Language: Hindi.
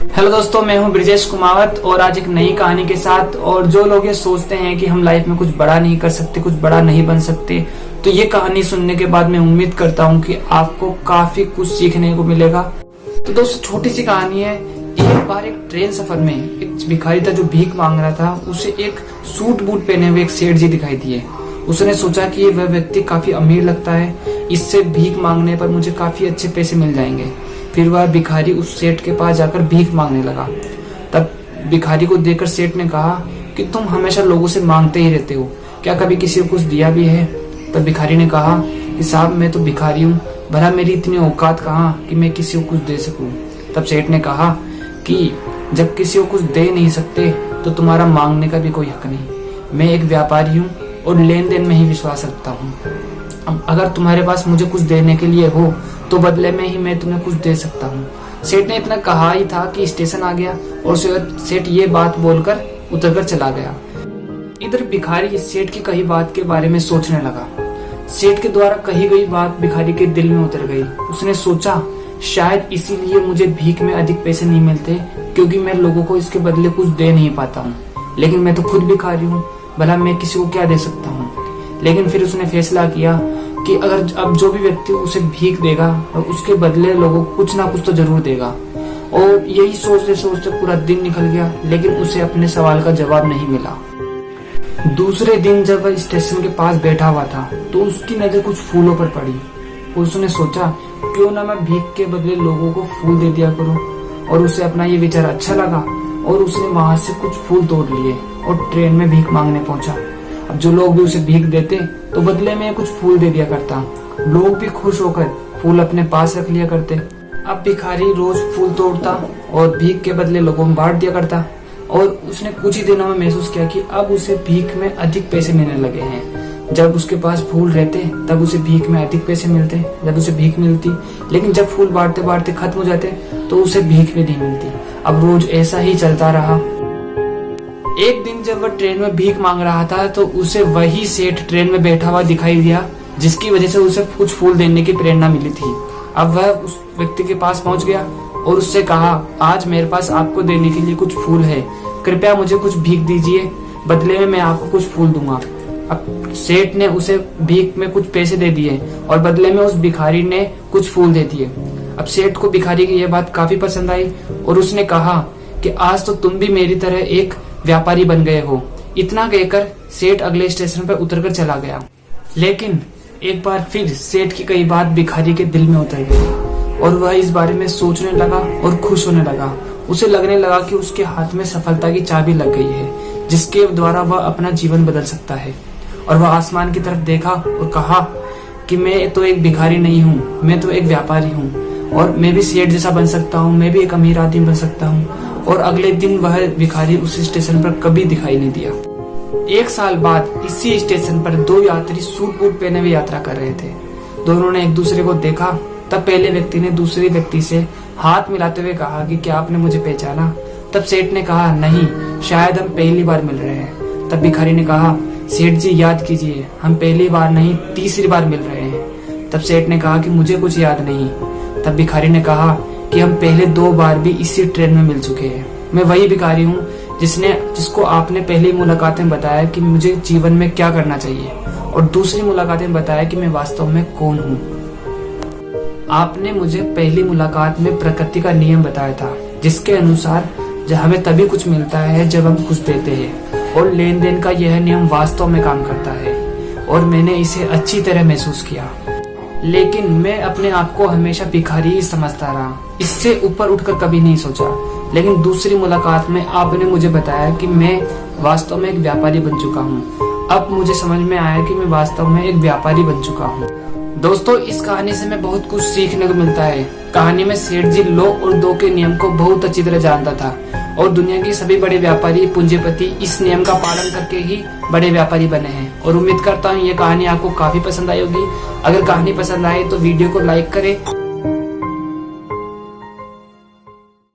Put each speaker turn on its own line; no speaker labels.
हेलो दोस्तों, मैं हूं ब्रिजेश कुमावत और आज एक नई कहानी के साथ। और जो लोग ये सोचते हैं कि हम लाइफ में कुछ बड़ा नहीं कर सकते, कुछ बड़ा नहीं बन सकते, तो ये कहानी सुनने के बाद मैं उम्मीद करता हूं कि आपको काफी कुछ सीखने को मिलेगा। तो दोस्तों, छोटी सी कहानी है। एक बार एक ट्रेन सफर में एक भिखारी था जो भीख मांग रहा था। उसे एक सूट बूट पहने हुए एक सेठ जी दिखाई दिए। उसने सोचा कि वह व्यक्ति काफी अमीर लगता है, इससे भीख मांगने पर मुझे काफी अच्छे पैसे मिल जाएंगे। फिर वह भिखारी उस सेठ के पास जाकर भीख मांगने लगा। तब भिखारी को देखकर सेठ ने कहा कि तुम हमेशा लोगों से मांगते ही रहते हो, क्या कभी किसी को कुछ दिया भी है? तब भिखारी ने कहा कि साहब, मैं तो भिखारी हूँ, भला मेरी इतनी औकात कहाँ कि मैं किसी को कुछ दे सकूं। तब सेठ ने कहा कि जब किसी को कुछ दे नहीं सकते तो तुम्हारा मांगने का भी कोई हक नहीं। मैं एक व्यापारी हूँ और लेन देन में ही विश्वास रखता हूँ। अब अगर तुम्हारे पास मुझे कुछ देने के लिए हो तो बदले में ही मैं तुम्हें कुछ दे सकता हूँ। सेठ ने इतना कहा ही था कि स्टेशन आ गया और सेठ ये बात बोलकर उतरकर चला गया। इधर भिखारी सेठ की कही बात के बारे में सोचने लगा। सेठ के द्वारा कही गई बात भिखारी के दिल में उतर गई। उसने सोचा, शायद इसीलिए मुझे भीख में अधिक पैसे नहीं मिलते, क्योंकि मैं लोगों को इसके बदले कुछ दे नहीं पाता हूँ। लेकिन मैं तो खुद भिखारी हूँ, भला मैं किसी को क्या दे सकता हूँ। लेकिन फिर उसने फैसला किया कि अगर अब जो भी व्यक्ति उसे भीख देगा उसके बदले लोगों को कुछ ना कुछ तो जरूर देगा। और यही सोचते सोचते पूरा दिन निकल गया, लेकिन उसे अपने सवाल का जवाब नहीं मिला। दूसरे दिन जब वह स्टेशन के पास बैठा हुआ था तो उसकी नजर कुछ फूलों पर पड़ी। उसने सोचा, क्यों ना मैं भीख के बदले लोगों को फूल दे दिया करूं। और उसे अपना ये विचार अच्छा लगा और उसने वहां से कुछ फूल तोड़ लिए और ट्रेन में भीख मांगने पहुंचा। अब जो लोग भी उसे भीख देते तो बदले में कुछ फूल दे दिया करता। लोग भी खुश होकर फूल अपने पास रख लिया करते। अब भिखारी रोज फूल तोड़ता और भीख के बदले लोगों में बांट दिया करता। और उसने कुछ ही दिनों में महसूस किया कि अब उसे भीख में अधिक पैसे मिलने लगे हैं। जब उसके पास फूल रहते तब उसे भीख में अधिक पैसे मिलते, जब उसे भीख मिलती। लेकिन जब फूल बांटते बांटते खत्म हो जाते तो उसे भीख भी नहीं मिलती। अब रोज ऐसा ही चलता रहा। एक दिन जब वह ट्रेन में भीख मांग रहा था तो उसे वही सेठ ट्रेन में बैठा हुआ दिखाई दिया, जिसकी वजह से उसे कुछ फूल देने की प्रेरणा मिली थी। अब वह उस व्यक्ति के पास पहुंच गया और उससे कहा, आज मेरे पास आपको देने के लिए कुछ फूल है, कृपया मुझे कुछ भीख दीजिए, बदले में मैं आपको कुछ फूल दूंगा। अब सेठ ने उसे भीख में कुछ पैसे दे दिए और बदले में उस भिखारी ने कुछ फूल दे दिए। अब सेठ को भिखारी की यह बात काफी पसंद आई और उसने कहा कि आज तो तुम भी मेरी तरह एक व्यापारी बन गए हो। इतना कहकर सेठ अगले स्टेशन पर उतरकर चला गया। लेकिन एक बार फिर सेठ की कई बात भिखारी के दिल में उतर गई और वह इस बारे में सोचने लगा और खुश होने लगा। उसे लगने लगा कि उसके हाथ में सफलता की चाबी लग गई है, जिसके द्वारा वह अपना जीवन बदल सकता है। और वह आसमान की तरफ देखा और कहा कि मैं तो एक भिखारी नहीं हूँ, मैं तो एक व्यापारी हूँ और मैं भी सेठ जैसा बन सकता हूँ, मैं भी एक अमीर आदमी बन सकता हूँ। और अगले दिन वह भिखारी उस स्टेशन पर कभी दिखाई नहीं दिया। एक साल बाद इसी स्टेशन पर दो यात्री सूट बूट पहने हुए यात्रा कर रहे थे। दोनों ने एक दूसरे को देखा। तब पहले व्यक्ति ने दूसरे व्यक्ति से हाथ मिलाते हुए कहा कि क्या आपने मुझे पहचाना? तब सेठ ने कहा, नहीं, शायद हम पहली बार मिल रहे हैं। तब भिखारी ने कहा, सेठ जी याद कीजिए, हम पहली बार नहीं तीसरी बार मिल रहे हैं। तब सेठ ने कहा कि मुझे कुछ याद नहीं। तब भिखारी ने कहा कि हम पहले 2 बार भी इसी ट्रेन में मिल चुके हैं। मैं वही भिखारी हूँ जिसको आपने पहली मुलाकात में बताया कि मुझे जीवन में क्या करना चाहिए और दूसरी मुलाकात में बताया कि मैं वास्तव में कौन हूँ। आपने मुझे पहली मुलाकात में प्रकृति का नियम बताया था, जिसके अनुसार हमें तभी कुछ मिलता है जब हम कुछ देते हैं, और लेन देन का यह नियम वास्तव में काम करता है और मैंने इसे अच्छी तरह महसूस किया। लेकिन मैं अपने आप को हमेशा भिखारी ही समझता रहा, इससे ऊपर उठकर कभी नहीं सोचा। लेकिन दूसरी मुलाकात में आपने मुझे बताया कि मैं वास्तव में एक व्यापारी बन चुका हूँ। अब मुझे समझ में आया कि मैं वास्तव में एक व्यापारी बन चुका हूँ। दोस्तों, इस कहानी से मैं बहुत कुछ सीखने को मिलता है। कहानी में सेठ जी लो और दो के नियम को बहुत अच्छी तरह जानता था और दुनिया के सभी बड़े व्यापारी पूंजीपति इस नियम का पालन करके ही बड़े व्यापारी बने हैं। और उम्मीद करता हूँ ये कहानी आपको काफी पसंद आई होगी। अगर कहानी पसंद आए तो वीडियो को लाइक करें।